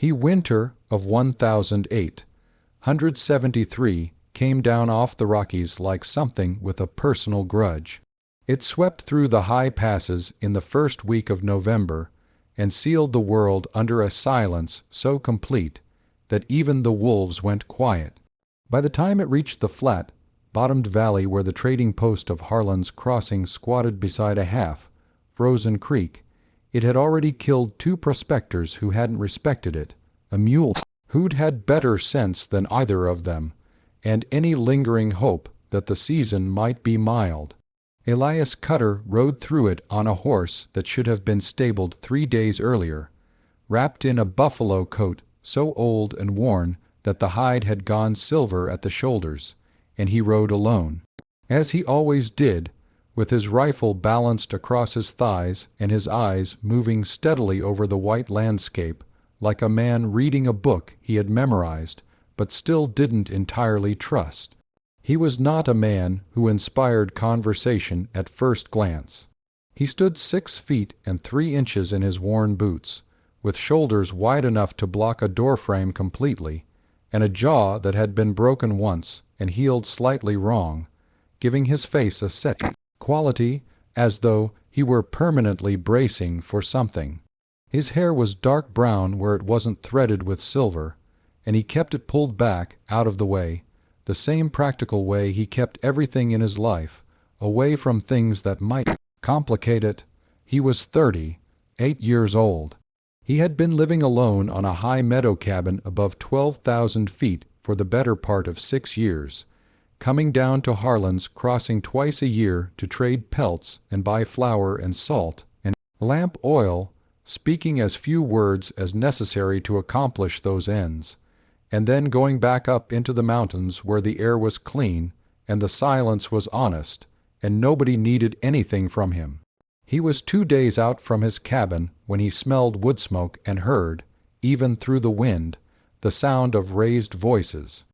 He winter of 1008 came down off the Rockies like something with a personal grudge. It swept through the high passes in the first week of November and sealed the world under a silence so complete that even the wolves went quiet. By the time it reached the flat, bottomed valley where the trading post of Harlan's Crossing squatted beside a half-frozen creek, it had already killed 2 prospectors who hadn't respected it, a mule who'd had better sense than either of them, and any lingering hope that the season might be mild. Elias Cutter rode through it on a horse that should have been stabled 3 days earlier, wrapped in a buffalo coat so old and worn that the hide had gone silver at the shoulders, and he rode alone, as he always did, with his rifle balanced across his thighs and his eyes moving steadily over the white landscape like a man reading a book he had memorized but still didn't entirely trust. He was not a man who inspired conversation at first glance. He stood 6 feet and 3 inches in his worn boots, with shoulders wide enough to block a doorframe completely, and a jaw that had been broken once and healed slightly wrong, giving his face a set quality as though he were permanently bracing for something. His hair was dark brown where it wasn't threaded with silver, and he kept it pulled back out of the way, the same practical way he kept everything in his life, away from things that might complicate it. He was 38 years old. He had been living alone on a high meadow cabin above 12,000 feet for the better part of 6 years, coming down to Harlan's Crossing twice a year to trade pelts and buy flour and salt and lamp oil, speaking as few words as necessary to accomplish those ends, and then going back up into the mountains where the air was clean and the silence was honest, and nobody needed anything from him. He was 2 days out from his cabin when he smelled wood smoke and heard, even through the wind, the sound of raised voices.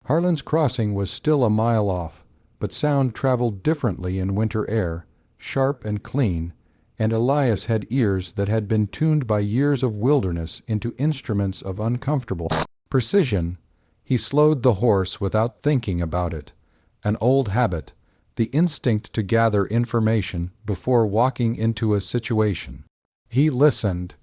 Harlan's Crossing was still a mile off, but sound traveled differently in winter air, sharp and clean, and Elias had ears that had been tuned by years of wilderness into instruments of uncomfortable precision. He slowed the horse without thinking about it, an old habit, the instinct to gather information before walking into a situation. He listened.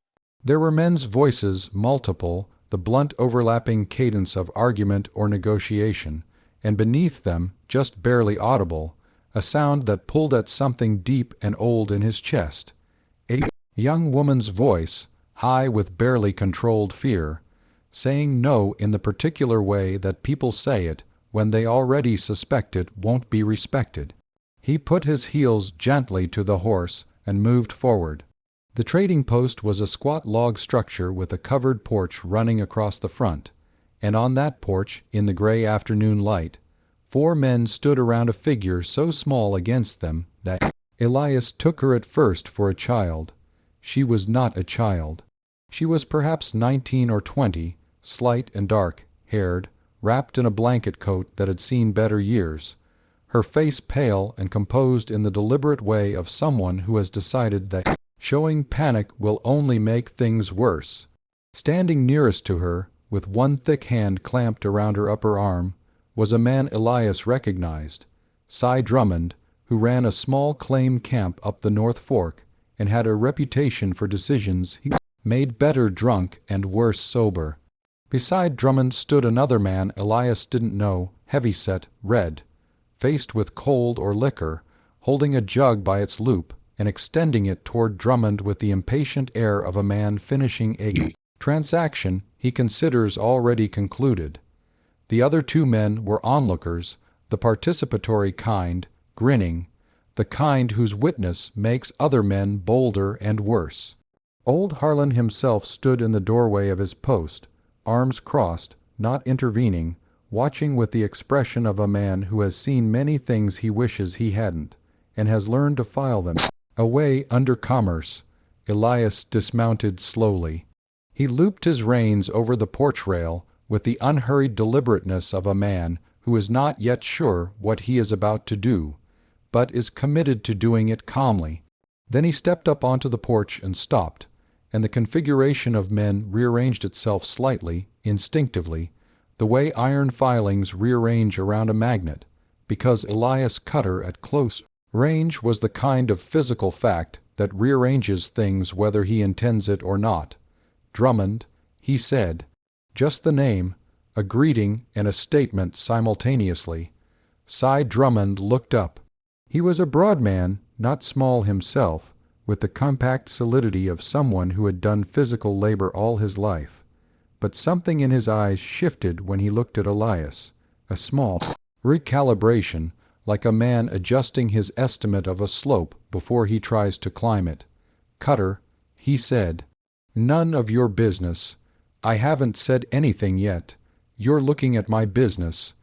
There were men's voices, multiple, the blunt overlapping cadence of argument or negotiation, and beneath them, just barely audible, a sound that pulled at something deep and old in his chest. A young woman's voice, high with barely controlled fear, saying no in the particular way that people say it when they already suspect it won't be respected. He put his heels gently to the horse and moved forward. The trading post was a squat log structure with a covered porch running across the front, and on that porch, in the gray afternoon light, 4 men stood around a figure so small against them that Elias took her at first for a child. She was not a child. She was perhaps 19 or 20, slight and dark-haired, wrapped in a blanket coat that had seen better years, her face pale and composed in the deliberate way of someone who has decided that showing panic will only make things worse. Standing nearest to her, with one thick hand clamped around her upper arm, was a man Elias recognized, Cy Drummond, who ran a small claim camp up the North Fork and had a reputation for decisions he made better drunk and worse sober. Beside Drummond stood another man Elias didn't know, heavy-set, red, faced with cold or liquor, holding a jug by its loop and extending it toward Drummond with the impatient air of a man finishing a transaction he considers already concluded. The other 2 men were onlookers, the participatory kind, grinning, the kind whose witness makes other men bolder and worse. Old Harlan himself stood in the doorway of his post, arms crossed, not intervening, watching with the expression of a man who has seen many things he wishes he hadn't, and has learned to file them away under commerce. Elias dismounted slowly. He looped his reins over the porch rail with the unhurried deliberateness of a man who is not yet sure what he is about to do, but is committed to doing it calmly. Then he stepped up onto the porch and stopped, and the configuration of men rearranged itself slightly, instinctively, the way iron filings rearrange around a magnet, because Elias Cutter at close range was the kind of physical fact that rearranges things whether he intends it or not. Drummond, he said. Just the name, a greeting and a statement simultaneously. Cy Drummond looked up. He was a broad man, not small himself, with the compact solidity of someone who had done physical labor all his life. But something in his eyes shifted when he looked at Elias, a small recalibration, like a man adjusting his estimate of a slope before he tries to climb it. "Cutter," he said. "None of your business. I haven't said anything yet. You're looking at my business."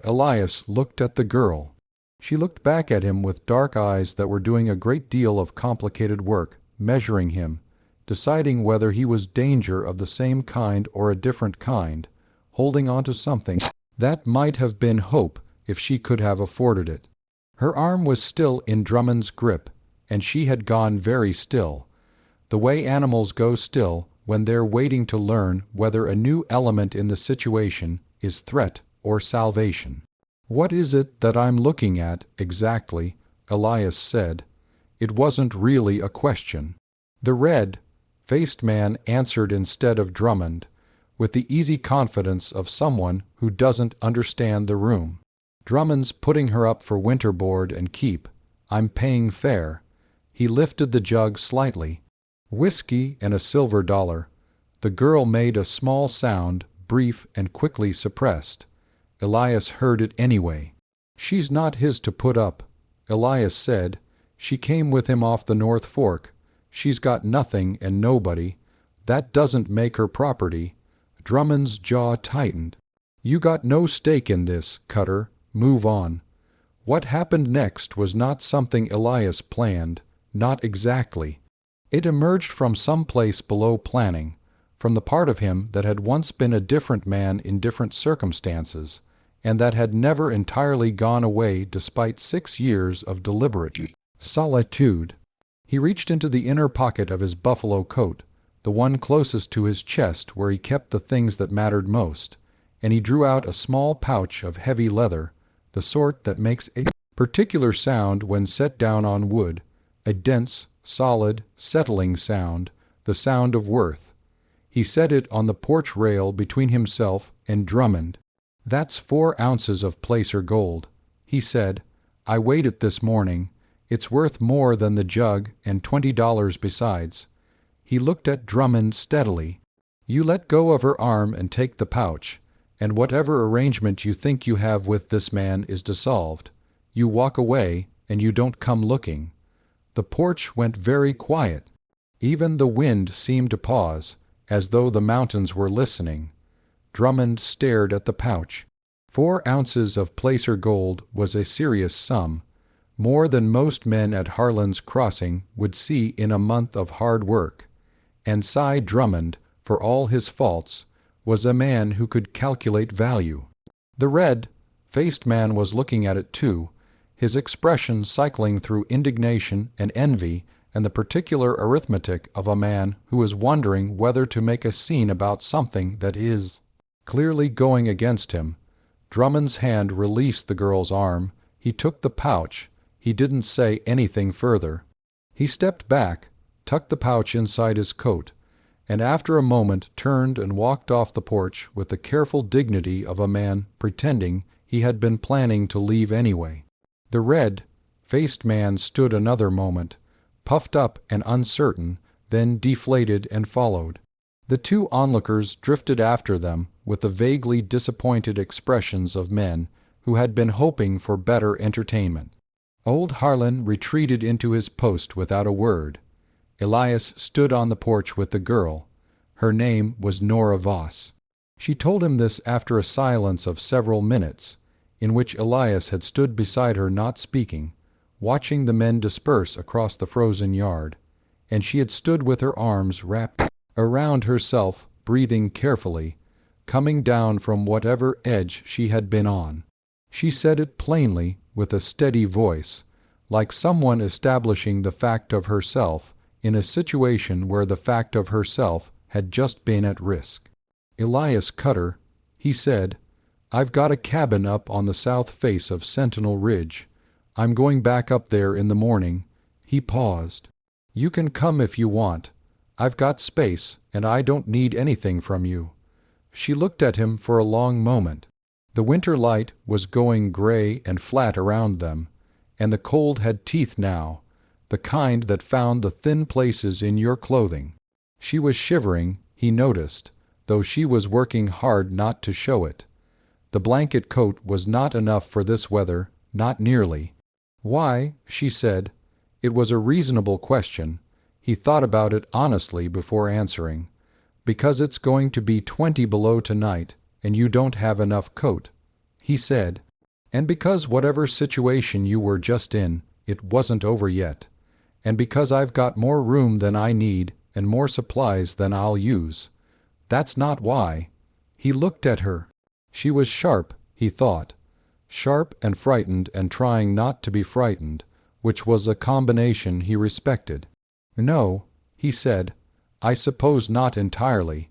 Elias looked at the girl. She looked back at him with dark eyes that were doing a great deal of complicated work, measuring him, deciding whether he was danger of the same kind or a different kind, holding on to something that might have been hope if she could have afforded it. Her arm was still in Drummond's grip, and she had gone very still, the way animals go still when they're waiting to learn whether a new element in the situation is threat or salvation. "What is it that I'm looking at, exactly?" Elias said. It wasn't really a question. The red-faced man answered instead of Drummond, with the easy confidence of someone who doesn't understand the room. "Drummond's putting her up for winter board and keep. I'm paying fare." He lifted the jug slightly. "Whiskey and a silver dollar." The girl made a small sound, brief and quickly suppressed. Elias heard it anyway. "She's not his to put up," Elias said. "She came with him off the North Fork. She's got nothing and nobody. That doesn't make her property." Drummond's jaw tightened. "You got no stake in this, Cutter. Move on." What happened next was not something Elias planned, not exactly. It emerged from some place below planning, from the part of him that had once been a different man in different circumstances, and that had never entirely gone away despite 6 years of deliberate solitude. He reached into the inner pocket of his buffalo coat, the one closest to his chest where he kept the things that mattered most, and he drew out a small pouch of heavy leather, the sort that makes a particular sound when set down on wood, a dense, solid, settling sound, the sound of worth. He set it on the porch rail between himself and Drummond. "That's 4 ounces of placer gold," he said. "I weighed it this morning. It's worth more than the jug and $20 besides." He looked at Drummond steadily. "You let go of her arm and take the pouch, and whatever arrangement you think you have with this man is dissolved. You walk away, and you don't come looking." The porch went very quiet. Even the wind seemed to pause, as though the mountains were listening. Drummond stared at the pouch. 4 ounces of placer gold was a serious sum, more than most men at Harlan's Crossing would see in a month of hard work. And Cy Drummond, for all his faults, was a man who could calculate value. The red-faced man was looking at it too, his expression cycling through indignation and envy and the particular arithmetic of a man who is wondering whether to make a scene about something that is clearly going against him. Drummond's hand released the girl's arm. He took the pouch. He didn't say anything further. He stepped back, tucked the pouch inside his coat, and after a moment turned and walked off the porch with the careful dignity of a man pretending he had been planning to leave anyway. The red-faced man stood another moment, puffed up and uncertain, then deflated and followed. The 2 onlookers drifted after them with the vaguely disappointed expressions of men who had been hoping for better entertainment. Old Harlan retreated into his post without a word. Elias stood on the porch with the girl. Her name was Nora Voss. She told him this after a silence of several minutes, in which Elias had stood beside her not speaking, watching the men disperse across the frozen yard, and she had stood with her arms wrapped around herself, breathing carefully, coming down from whatever edge she had been on. She said it plainly, with a steady voice, like someone establishing the fact of herself in a situation where the fact of herself had just been at risk. "Elias Cutter," he said, "I've got a cabin up on the south face of Sentinel Ridge. I'm going back up there in the morning." He paused. "You can come if you want. I've got space, and I don't need anything from you." She looked at him for a long moment. The winter light was going gray and flat around them, and the cold had teeth now, the kind that found the thin places in your clothing. She was shivering, he noticed, though she was working hard not to show it. The blanket coat was not enough for this weather, not nearly. "Why?" she said. It was a reasonable question. He thought about it honestly before answering. "Because it's going to be 20 below tonight, and you don't have enough coat," he said. "And because whatever situation you were just in, it wasn't over yet. And because I've got more room than I need and more supplies than I'll use. That's not why." He looked at her. She was sharp, he thought. Sharp and frightened and trying not to be frightened, which was a combination he respected. "No," he said, "I suppose not entirely."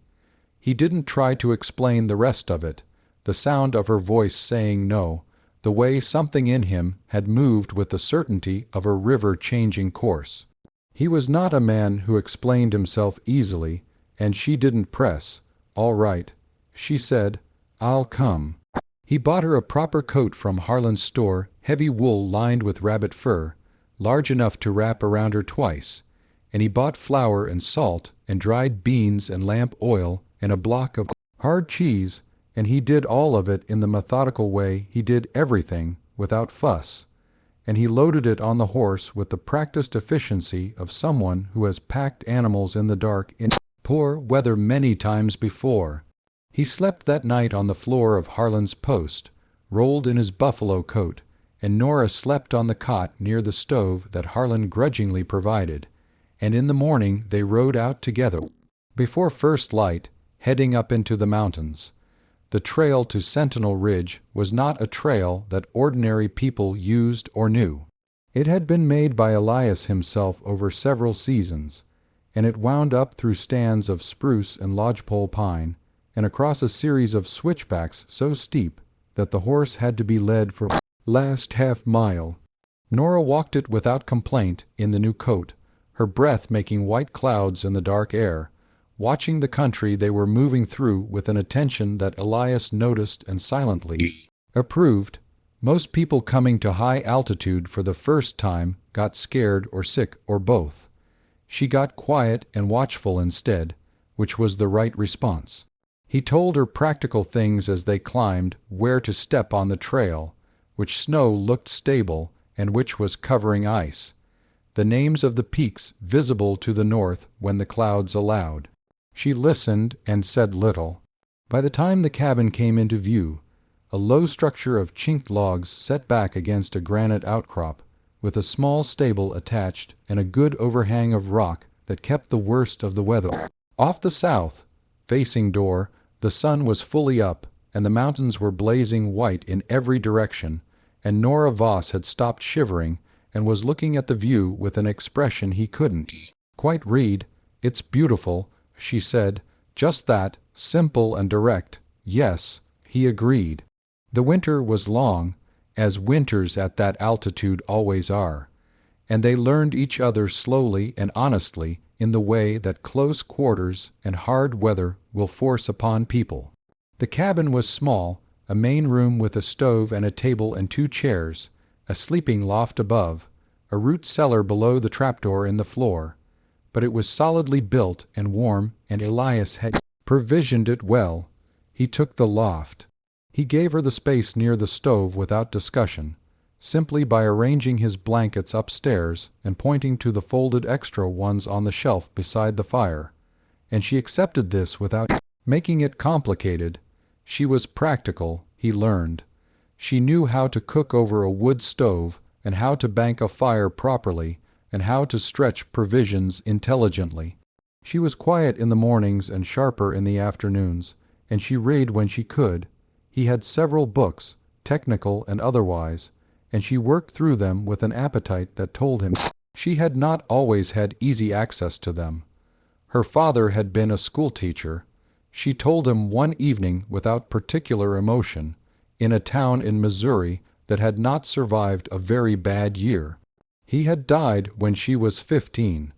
He didn't try to explain the rest of it, the sound of her voice saying no, the way something in him had moved with the certainty of a river changing course. He was not a man who explained himself easily, and she didn't press. "All right," she said, "I'll come." He bought her a proper coat from Harlan's store, heavy wool lined with rabbit fur, large enough to wrap around her twice, and he bought flour and salt and dried beans and lamp oil and a block of hard cheese, and he did all of it in the methodical way he did everything, without fuss, and he loaded it on the horse with the practiced efficiency of someone who has packed animals in the dark in poor weather many times before. He slept that night on the floor of Harlan's post, rolled in his buffalo coat, and Nora slept on the cot near the stove that Harlan grudgingly provided, and in the morning they rode out together, before first light, heading up into the mountains. The trail to Sentinel Ridge was not a trail that ordinary people used or knew. It had been made by Elias himself over several seasons, and it wound up through stands of spruce and lodgepole pine, and across a series of switchbacks so steep that the horse had to be led for the last half mile. Nora walked it without complaint in the new coat, her breath making white clouds in the dark air, watching the country they were moving through with an attention that Elias noticed and silently approved. Most people coming to high altitude for the first time got scared or sick or both. She got quiet and watchful instead, which was the right response. He told her practical things as they climbed, where to step on the trail, which snow looked stable and which was covering ice, the names of the peaks visible to the north when the clouds allowed. She listened and said little. By the time the cabin came into view, a low structure of chinked logs set back against a granite outcrop, with a small stable attached and a good overhang of rock that kept the worst of the weather. Off the south facing door, the sun was fully up, and the mountains were blazing white in every direction, and Nora Voss had stopped shivering and was looking at the view with an expression he couldn't quite read. "It's beautiful," she said. "Just that, simple and direct." "Yes," he agreed. The winter was long, as winters at that altitude always are, and they learned each other slowly and honestly in the way that close quarters and hard weather will force upon people. The cabin was small, a main room with a stove and a table and 2 chairs, a sleeping loft above, a root cellar below the trapdoor in the floor, but it was solidly built and warm, and Elias had provisioned it well. He took the loft. He gave her the space near the stove without discussion, simply by arranging his blankets upstairs and pointing to the folded extra ones on the shelf beside the fire, and she accepted this without making it complicated. She was practical, he learned. She knew how to cook over a wood stove and how to bank a fire properly and how to stretch provisions intelligently. She was quiet in the mornings and sharper in the afternoons, and she read when she could. He had several books, technical and otherwise, and she worked through them with an appetite that told him She had not always had easy access to them. Her father had been a schoolteacher. She told him one evening without particular emotion, in a town in Missouri that had not survived a very bad year. He had died when she was 15.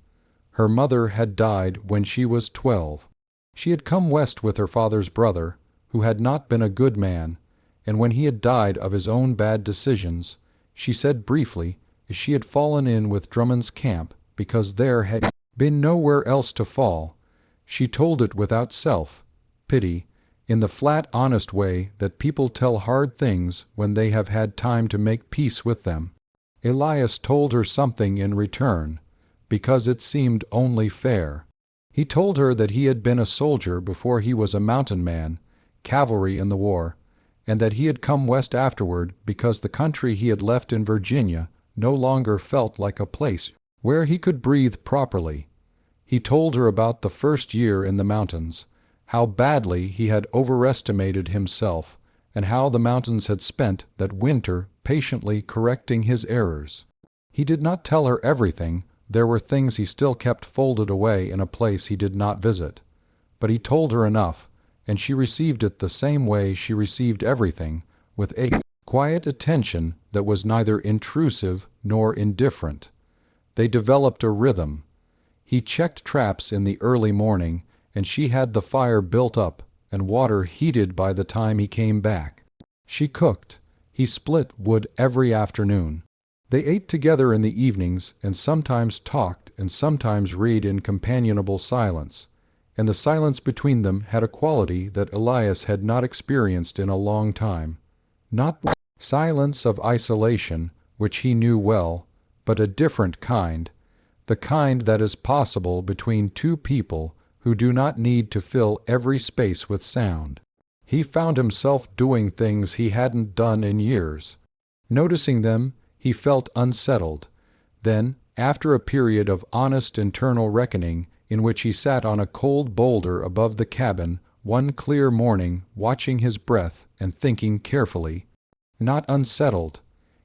Her mother had died when she was 12. She had come west with her father's brother, who had not been a good man, and when he had died of his own bad decisions, she said briefly, she had fallen in with Drummond's camp because there had been nowhere else to fall. She told it without self-pity, in the flat, honest way that people tell hard things when they have had time to make peace with them. Elias told her something in return, because it seemed only fair. He told her that he had been a soldier before he was a mountain man, cavalry in the war, and that he had come west afterward because the country he had left in Virginia no longer felt like a place where he could breathe properly. He told her about the first year in the mountains, how badly he had overestimated himself, and how the mountains had spent that winter patiently correcting his errors. He did not tell her everything. There were things he still kept folded away in a place he did not visit. But he told her enough, and she received it the same way she received everything, with a quiet attention that was neither intrusive nor indifferent. They developed a rhythm. He checked traps in the early morning, and she had the fire built up and water heated by the time he came back. She cooked. He split wood every afternoon. They ate together in the evenings and sometimes talked and sometimes read in companionable silence, and the silence between them had a quality that Elias had not experienced in a long time. Not the silence of isolation, which he knew well, but a different kind, the kind that is possible between two people who do not need to fill every space with sound. He found himself doing things he hadn't done in years. Noticing them, he felt unsettled. Then, after a period of honest internal reckoning in which he sat on a cold boulder above the cabin one clear morning watching his breath and thinking carefully, not unsettled,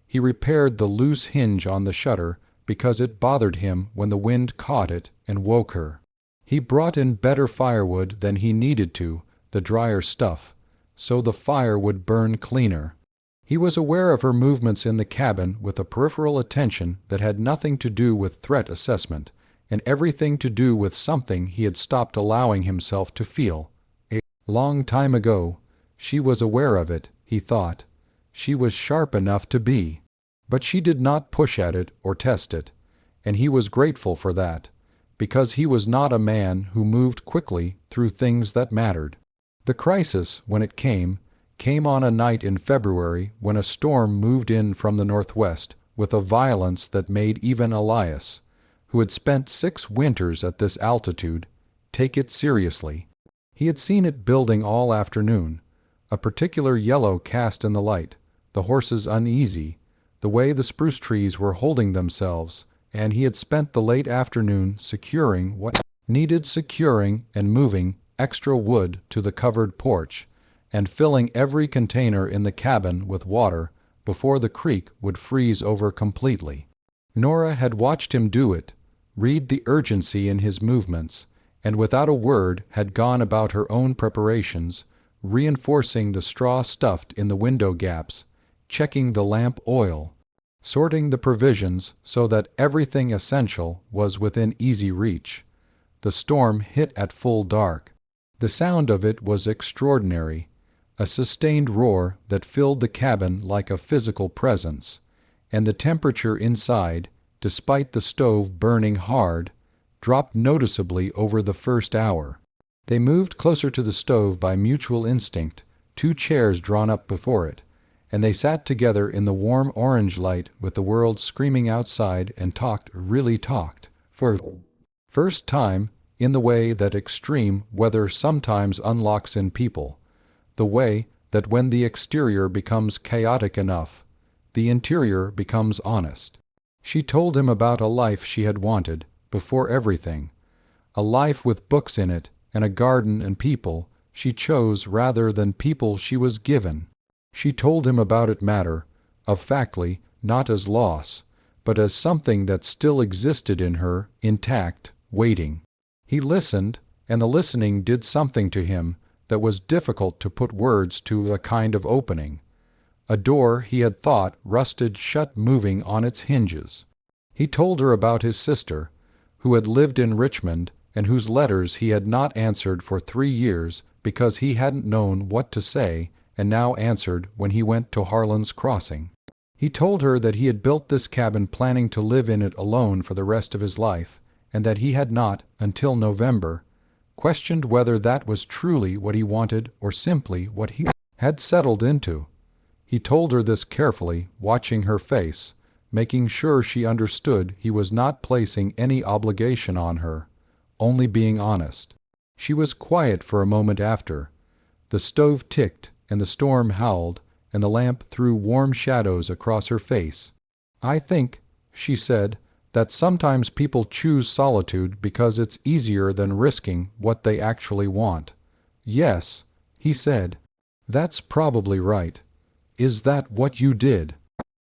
he repaired the loose hinge on the shutter because it bothered him when the wind caught it and woke her. He brought in better firewood than he needed to, the drier stuff, so the fire would burn cleaner. He was aware of her movements in the cabin with a peripheral attention that had nothing to do with threat assessment, and everything to do with something he had stopped allowing himself to feel. A long time ago, she was aware of it, he thought. She was sharp enough to be. But she did not push at it or test it, and he was grateful for that, because he was not a man who moved quickly through things that mattered. The crisis, when it came on a night in February when a storm moved in from the northwest with a violence that made even Elias, who had spent 6 winters at this altitude, take it seriously. He had seen it building all afternoon, a particular yellow cast in the light, the horses uneasy, the way the spruce trees were holding themselves, and he had spent the late afternoon securing what needed securing and moving extra wood to the covered porch, and filling every container in the cabin with water before the creek would freeze over completely. Nora had watched him do it, read the urgency in his movements, and without a word had gone about her own preparations, reinforcing the straw stuffed in the window gaps, checking the lamp oil, sorting the provisions so that everything essential was within easy reach. The storm hit at full dark. The sound of it was extraordinary, a sustained roar that filled the cabin like a physical presence, and the temperature inside, despite the stove burning hard, dropped noticeably over the first hour. They moved closer to the stove by mutual instinct, 2 chairs drawn up before it, and they sat together in the warm orange light with the world screaming outside and really talked, for the first time, in the way that extreme weather sometimes unlocks in people, the way that when the exterior becomes chaotic enough, the interior becomes honest. She told him about a life she had wanted, before everything, a life with books in it and a garden and people she chose rather than people she was given. She told him about it of factly, not as loss, but as something that still existed in her, intact, waiting. He listened, and the listening did something to him that was difficult to put words to. A kind of opening. A door he had thought rusted shut moving on its hinges. He told her about his sister, who had lived in Richmond and whose letters he had not answered for 3 years because he hadn't known what to say, and now answered when he went to Harlan's Crossing. He told her that he had built this cabin planning to live in it alone for the rest of his life, and that he had not, until November, questioned whether that was truly what he wanted or simply what he had settled into. He told her this carefully, watching her face, making sure she understood he was not placing any obligation on her, only being honest. She was quiet for a moment after. The stove ticked, and the storm howled, and the lamp threw warm shadows across her face. "I think," she said, "that sometimes people choose solitude because it's easier than risking what they actually want." "Yes," he said. "That's probably right. Is that what you did?"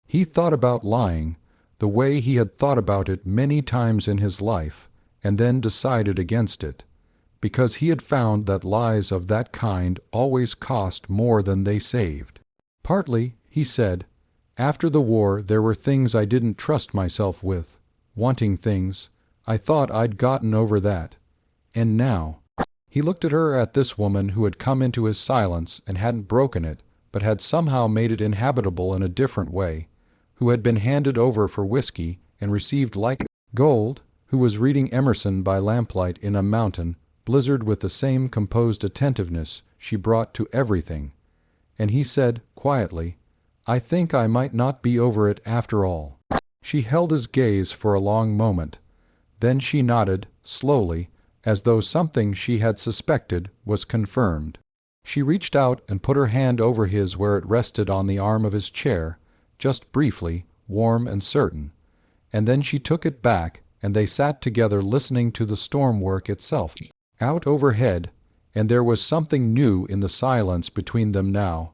He thought about lying, the way he had thought about it many times in his life, and then decided against it, because he had found that lies of that kind always cost more than they saved. "Partly," he said. "After the war there were things I didn't trust myself with, wanting things. I thought I'd gotten over that. And now—" He looked at this woman who had come into his silence and hadn't broken it, but had somehow made it inhabitable in a different way, who had been handed over for whiskey and received like gold, who was reading Emerson by lamplight in a mountain blizzard with the same composed attentiveness she brought to everything. And he said, quietly, "I think I might not be over it after all." She held his gaze for a long moment. Then she nodded, slowly, as though something she had suspected was confirmed. She reached out and put her hand over his where it rested on the arm of his chair, just briefly, warm and certain. And then she took it back, and they sat together listening to the storm work itself out overhead, and there was something new in the silence between them now,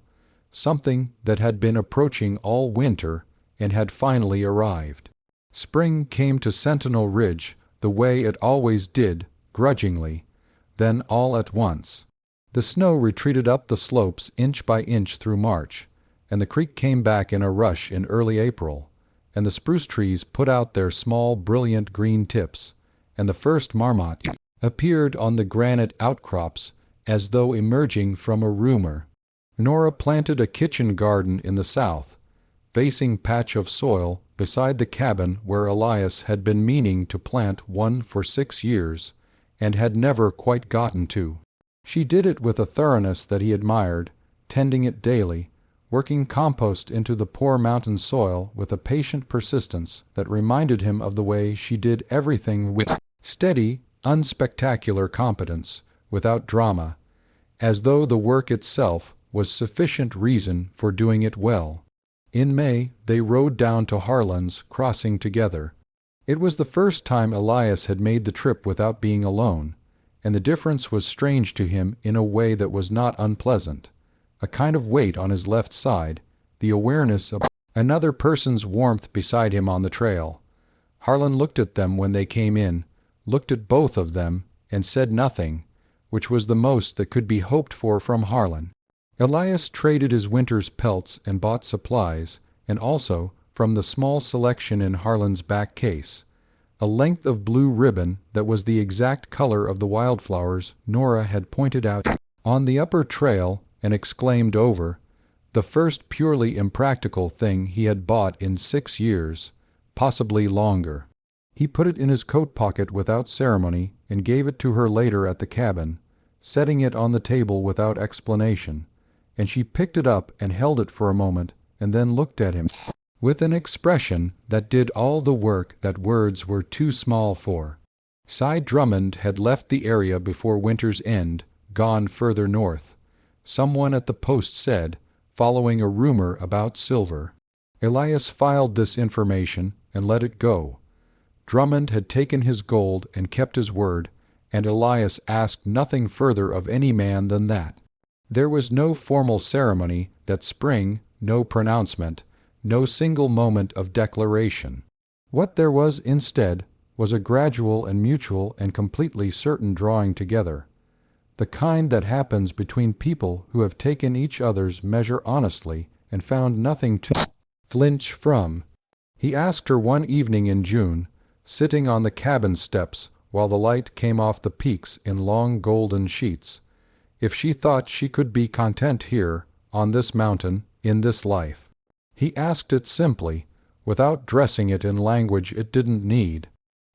something that had been approaching all winter and had finally arrived. Spring came to Sentinel Ridge the way it always did, grudgingly, then all at once. The snow retreated up the slopes inch by inch through March, and the creek came back in a rush in early April, and the spruce trees put out their small brilliant green tips, and the first marmot appeared on the granite outcrops as though emerging from a rumor. Nora planted a kitchen garden in the south, facing patch of soil beside the cabin where Elias had been meaning to plant one for 6 years and had never quite gotten to. She did it with a thoroughness that he admired, tending it daily, working compost into the poor mountain soil with a patient persistence that reminded him of the way she did everything with steady, unspectacular competence, without drama, as though the work itself was sufficient reason for doing it well. In May they rode down to Harlan's Crossing together. It was the first time Elias had made the trip without being alone, and the difference was strange to him in a way that was not unpleasant. A kind of weight on his left side, the awareness of another person's warmth beside him on the trail. Harlan looked at them when they came in, looked at both of them, and said nothing, which was the most that could be hoped for from Harlan. Elias traded his winter's pelts and bought supplies, and also, from the small selection in Harlan's back case, a length of blue ribbon that was the exact color of the wildflowers Nora had pointed out on the upper trail and exclaimed over, the first purely impractical thing he had bought in 6 years, possibly longer. He put it in his coat pocket without ceremony and gave it to her later at the cabin, setting it on the table without explanation, and she picked it up and held it for a moment and then looked at him with an expression that did all the work that words were too small for. Cy Drummond had left the area before winter's end, gone further north. Someone at the post said, following a rumor about silver. Elias filed this information and let it go. Drummond had taken his gold and kept his word, and Elias asked nothing further of any man than that. There was no formal ceremony that spring, no pronouncement, no single moment of declaration. What there was instead was a gradual and mutual and completely certain drawing together, the kind that happens between people who have taken each other's measure honestly and found nothing to flinch from. He asked her one evening in June, sitting on the cabin steps while the light came off the peaks in long golden sheets, if she thought she could be content here, on this mountain, in this life. He asked it simply, without dressing it in language it didn't need.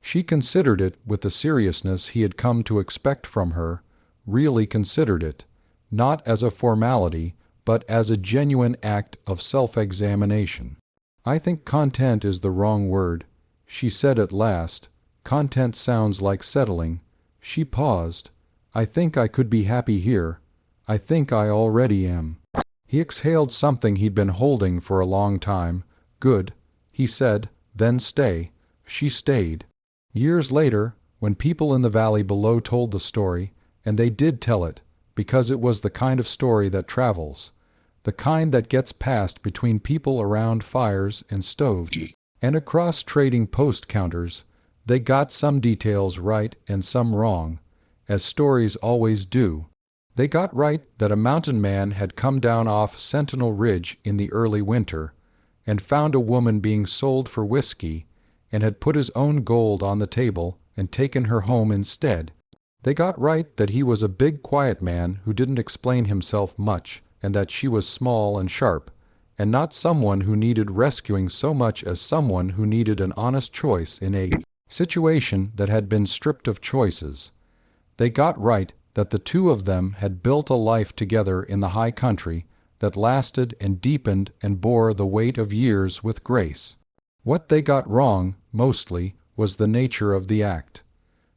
She considered it with the seriousness he had come to expect from her, really considered it, not as a formality, but as a genuine act of self-examination. "I think content is the wrong word," she said at last. "Content sounds like settling." She paused. "I think I could be happy here. I think I already am." He exhaled something he'd been holding for a long time. "Good," he said, "then stay." She stayed. Years later, when people in the valley below told the story, and they did tell it, because it was the kind of story that travels, the kind that gets passed between people around fires and stoves, and across trading post counters, they got some details right and some wrong, as stories always do. They got right that a mountain man had come down off Sentinel Ridge in the early winter, and found a woman being sold for whiskey, and had put his own gold on the table and taken her home instead. They got right that he was a big quiet man who didn't explain himself much, and that she was small and sharp, and not someone who needed rescuing so much as someone who needed an honest choice in a situation that had been stripped of choices. They got right that the two of them had built a life together in the high country that lasted and deepened and bore the weight of years with grace. What they got wrong, mostly, was the nature of the act.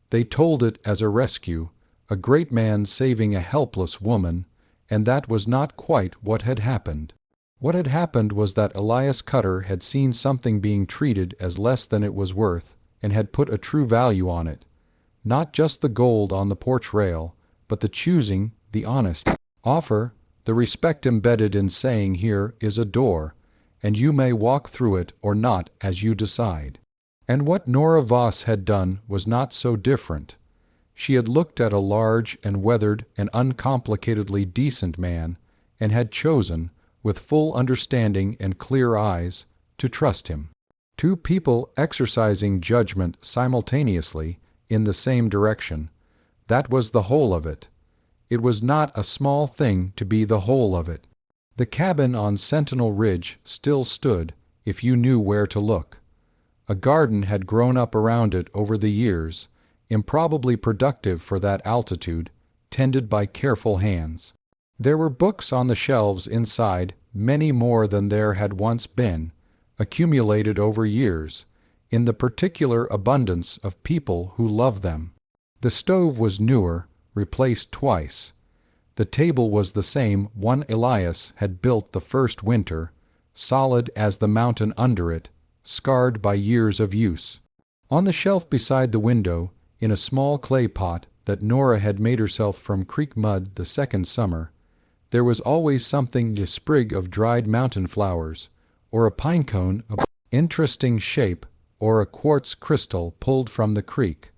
They told it as a rescue, a great man saving a helpless woman, and that was not quite what had happened. What had happened was that Elias Cutter had seen something being treated as less than it was worth, and had put a true value on it. Not just the gold on the porch rail, but the choosing, the honest offer, the respect embedded in saying, "Here is a door, and you may walk through it or not as you decide." And what Nora Voss had done was not so different. She had looked at a large and weathered and uncomplicatedly decent man, and had chosen, with full understanding and clear eyes, to trust him. Two people exercising judgment simultaneously in the same direction, that was the whole of it. It was not a small thing to be the whole of it. The cabin on Sentinel Ridge still stood, if you knew where to look. A garden had grown up around it over the years, improbably productive for that altitude, tended by careful hands. There were books on the shelves inside, many more than there had once been, accumulated over years, in the particular abundance of people who loved them. The stove was newer, replaced twice. The table was the same one Elias had built the first winter, solid as the mountain under it, scarred by years of use. On the shelf beside the window, in a small clay pot that Nora had made herself from creek mud the second summer, there was always something, a sprig of dried mountain flowers, or a pine cone of interesting shape, or a quartz crystal pulled from the creek.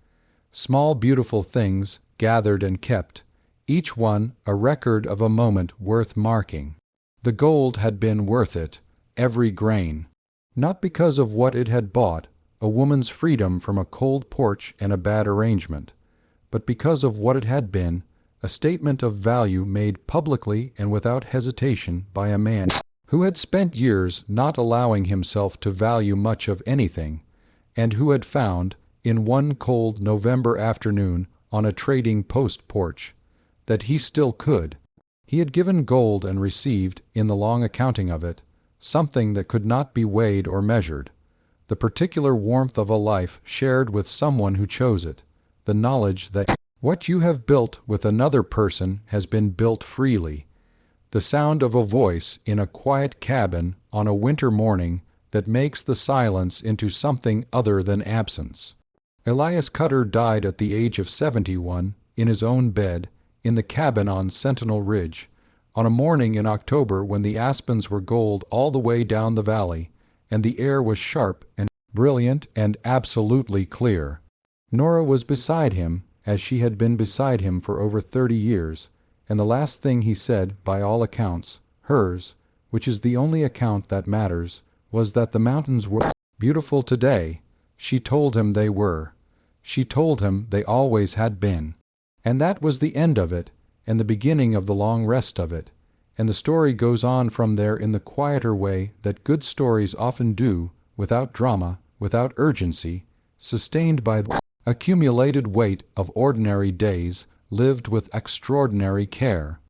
Small beautiful things, gathered and kept, each one a record of a moment worth marking. The gold had been worth it, every grain. Not because of what it had bought, a woman's freedom from a cold porch and a bad arrangement, but because of what it had been, a statement of value made publicly and without hesitation by a man who had spent years not allowing himself to value much of anything, and who had found, in one cold November afternoon on a trading post porch, that he still could. He had given gold and received, in the long accounting of it, something that could not be weighed or measured, the particular warmth of a life shared with someone who chose it, the knowledge that what you have built with another person has been built freely, the sound of a voice in a quiet cabin on a winter morning that makes the silence into something other than absence. Elias Cutter died at the age of 71, in his own bed, in the cabin on Sentinel Ridge, on a morning in October when the aspens were gold all the way down the valley, and the air was sharp and brilliant and absolutely clear. Nora was beside him, as she had been beside him for over 30 years, and the last thing he said, by all accounts, hers, which is the only account that matters, was that the mountains were beautiful today. She told him they were. She told him they always had been. And that was the end of it, and the beginning of the long rest of it. And the story goes on from there in the quieter way that good stories often do, without drama, without urgency, sustained by the accumulated weight of ordinary days lived with extraordinary care.